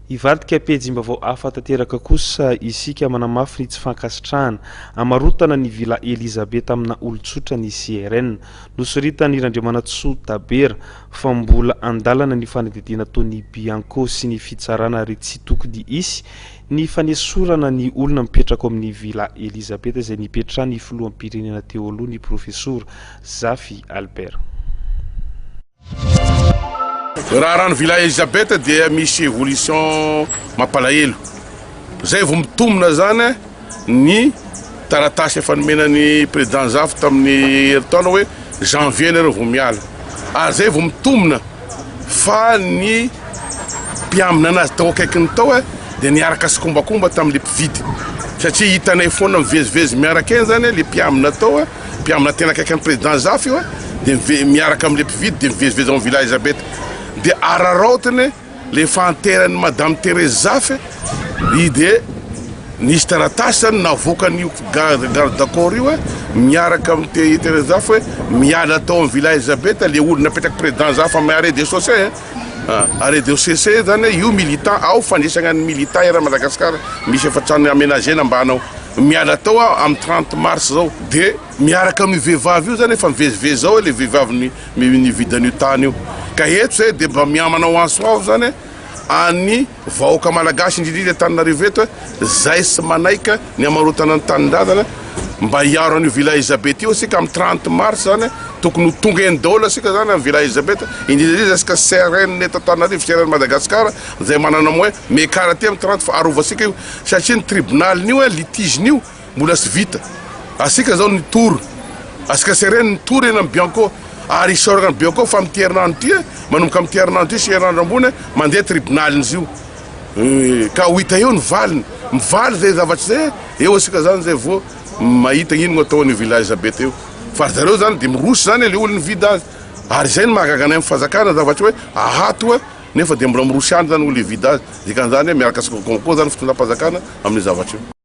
Ivadika pejim-baovao hafa tanteraka kosa isika manamafy ny tsy fankasitrahana amarotana ny vila Elizabeth amina olon-tsotra ny CRN nosoritany Randriamanatsoa Tabera fa mbola andalana ny fanadidina Tony Bianco sy ny fitsarana ary tsy tokony isy ny fanesorana ny olona mipetraka amin'ny vila Elizabeth izay nipetrahany filoham-pirenena teo aloha ny profesora Zafy Albert. Raha rano vila Elizabeth dia misy évolution mampalahelo. Zay vao mitomina zany ny taratasy efa nomenan'ny président Zafy tamin'ny herintaona hoe janvier nareo vao miala. Ary zay vao mitomina fa ny mpiamina anazy tao akaikiny tao dia niaraka sy kombakomba tamin'le mpividy. Satria hitanay foana mivezivezy miaraka eny zany le mpiamina tao, mpiamina tena akaikin'ny président Zafy io dia miaraka amin'le mpividy dia mivezivezy amin'ny vila Elizabeth. De araraotiny le fanterany Madame Thérèse Zafy de nisy taratasy zany navoakan'io garde d'accord io miaraka amin'ny Thérèse Zafy miala tao amin'ny vila Elizabeth le olona napetraky président Zafy amin'ny arrêt de chaussée arrêt de chaussée zany io militant ao fandraisana ny militant era Madagascar misy efa trano aménagena mbanao miala tao amin'ny 30 mars zao de miaraka amin'ny vehivavy io zany efa mivezivezy zao le vehivavy nividan'io tany io ka eto zay de mba miamanao ansoavo zany any vahoaka malagasy indrindrindra Antananarivo eto zay sy manaika ny amarotana ny tanindrazana mba hiaro an'io vila Elizabeth io asika amin'ny 30 mars zany tokony ho tonga eny daholo asika zany amin'ny vila Elizabeth indrindrindrindra asika CRN eto Antananarivo CRN Madagascar zay manana hoe mekaraty amin'ny 30 fa arova asika io satria ny tribunalin'io litigen'io mbola sy vita asika zao ny tour asika CRN ny tour eny amin'ny Bianco ary isorana ny Bianco fa amin'ny herinandro ty manomboka amin'ny herinandro ty sy herinandro ambony mandeha tribunalin'izy io ka ho hita eo ny valiny mivaly zay zavatry zay eo asika zany zay vao mahita ino no ataon'ny vila Elizabeth eo fa zareo zany de mirosy zany le olona vida azy ary zay ny mahagaga anay amin'ny fazakana zavatry hoe ahato nefa de mbola mirosy any zany olona vida azy dikan'izany miaraka sy kokoa zany fitondram-pazakana amin'ny zavatry io.